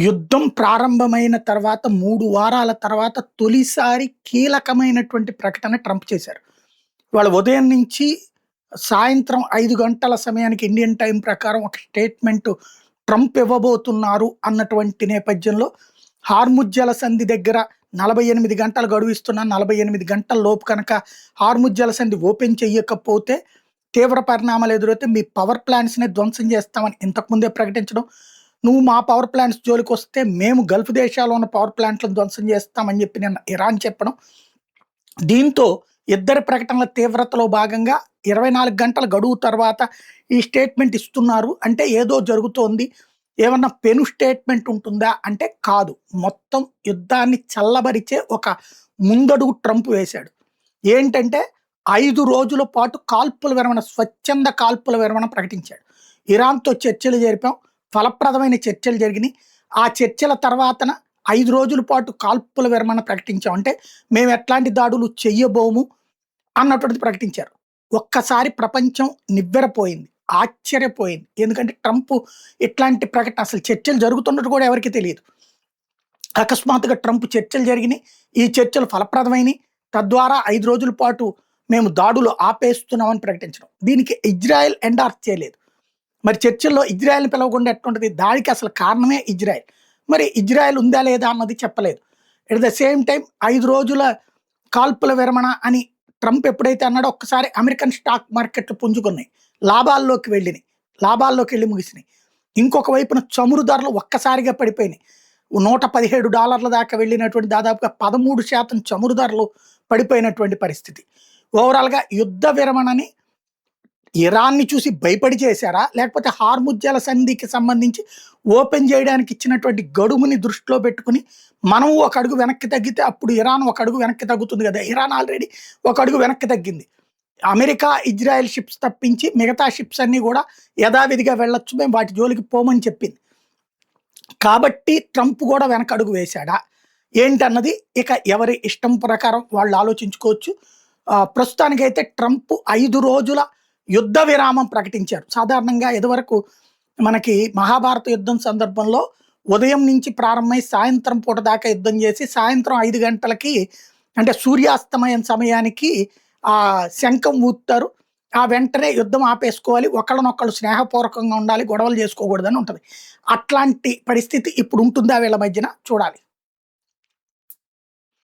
యుద్ధం ప్రారంభమైన తర్వాత 3 వారాల తర్వాత తొలిసారి కీలకమైనటువంటి ప్రకటన ట్రంప్ చేశారు. ఇవాళ ఉదయం నుంచి సాయంత్రం 5 గంటల సమయానికి ఇండియన్ టైమ్ ప్రకారం ఒక స్టేట్మెంట్ ట్రంప్ ఇవ్వబోతున్నారు అన్నటువంటి నేపథ్యంలో హార్ముజ్ జలసంధి దగ్గర 48 గంటలు గడువు ఇస్తున్నా 48 గంటల లోపు కనుక హార్ముజ్ జలసంధి ఓపెన్ చెయ్యకపోతే తీవ్ర పరిణామాలు ఎదురైతే మీ పవర్ ప్లాంట్స్‌ని ధ్వంసం చేస్తామని ఇంతకుముందే ప్రకటించడం. నువ్వు మా పవర్ ప్లాంట్స్ జోలికొస్తే మేము గల్ఫ్ దేశాల్లో ఉన్న పవర్ ప్లాంట్‌లను ధ్వంసం చేస్తామని చెప్పి నిన్న ఇరాన్ చెప్పడం. దీంతో ఇద్దరి ప్రకటనల తీవ్రతలో భాగంగా 24 గంటల గడువు తర్వాత ఈ స్టేట్మెంట్ ఇస్తున్నారు. అంటే ఏదో జరుగుతోంది. ఏమన్నా పెను స్టేట్మెంట్ ఉంటుందా అంటే కాదు. మొత్తం యుద్ధాన్ని చల్లబరిచే ఒక ముందడుగు ట్రంప్ వేశాడు. ఏంటంటే 5 రోజుల పాటు కాల్పుల విరమణ, స్వచ్ఛంద కాల్పుల విరమణ ప్రకటించాడు. ఇరాన్‌తో చర్చలు జరిపాం. ఫలప్రదమైన చర్చలు జరిగినాయి. ఆ చర్చల తర్వాతన 5 రోజుల పాటు కాల్పుల విరమణ ప్రకటించాం. అంటే మేము ఎట్లాంటి దాడులు చెయ్యబోము అన్నటువంటిది ప్రకటించారు. ఒక్కసారి ప్రపంచం నివ్వెరపోయింది. ఆశ్చర్యపోయింది. ఎందుకంటే ట్రంప్ ఇట్లాంటి ప్రకటన, అసలు చర్చలు జరుగుతున్నట్టు కూడా ఎవరికీ తెలీదు. అకస్మాత్తుగా ట్రంప్ చర్చలు జరిగినాయి. ఈ చర్చలు ఫలప్రదమైనయి. తద్వారా 5 రోజుల పాటు మేము దాడులు ఆపేస్తున్నామని ప్రకటించడం. దీనికి ఇజ్రాయెల్ ఎండార్స్ చేయలేదు. మరి చర్చల్లో ఇజ్రాయెల్‌ని పిలవకుండా ఎట్లుంటది? దాడికి అసలు కారణమే ఇజ్రాయెల్. మరి ఇజ్రాయెల్ ఉందా లేదా అన్నది చెప్పలేదు. ఎట్ ద సేమ్ టైమ్ 5 రోజుల కాల్పుల విరమణ అని ట్రంప్ ఎప్పుడైతే అన్నాడో ఒక్కసారి అమెరికన్ స్టాక్ మార్కెట్లు పుంజుకున్నాయి. లాభాల్లోకి వెళ్ళినాయి. లాభాల్లోకి వెళ్ళి ముగిసినాయి. ఇంకొక వైపున చమురు ధరలు ఒక్కసారిగా పడిపోయినాయి. $117 దాకా వెళ్ళినటువంటి దాదాపుగా 13% చమురు ధరలు పడిపోయినటువంటి పరిస్థితి. ఓవరాల్‌గా యుద్ధ విరమణని ఇరాన్‌ని చూసి భయపడి చేశారా? లేకపోతే హార్ముజ్ జలసంధికి సంబంధించి ఓపెన్ చేయడానికి ఇచ్చినటువంటి గడువుని దృష్టిలో పెట్టుకొని మనం ఒక అడుగు వెనక్కి తగ్గితే అప్పుడు ఇరాన్ ఒక అడుగు వెనక్కి తగ్గుతుంది కదా! ఇరాన్ ఆల్రెడీ ఒక అడుగు వెనక్కి తగ్గింది. అమెరికా, ఇజ్రాయెల్ షిప్స్ తప్పించి మిగతా షిప్స్ అన్నీ కూడా యథావిధిగా వెళ్ళొచ్చు. మేము వాటి జోలికి పోమని చెప్పింది. కాబట్టి ట్రంప్ కూడా వెనకడుగు వేశాడా? ఏంటన్నది ఇక ఎవరి ఇష్టం ప్రకారం వాళ్ళు ఆలోచించుకోవచ్చు. ప్రస్తుతానికైతే ట్రంప్ 5 రోజుల యుద్ధ విరామం ప్రకటించారు. సాధారణంగా ఇదివరకు మనకి మహాభారత యుద్ధం సందర్భంలో ఉదయం నుంచి ప్రారంభమై సాయంత్రం పూట దాకా యుద్ధం చేసి సాయంత్రం 5 గంటలకి అంటే సూర్యాస్తమయం సమయానికి శంఖం ఊదుతారు. ఆ వెంటనే యుద్ధం ఆపేసుకోవాలి. ఒకళ్ళనొకళ్ళు స్నేహపూర్వకంగా ఉండాలి. గొడవలు చేసుకోకూడదని ఉంటది. అట్లాంటి పరిస్థితి ఇప్పుడు ఉంటుందా వీళ్ళ మధ్యన? చూడాలి.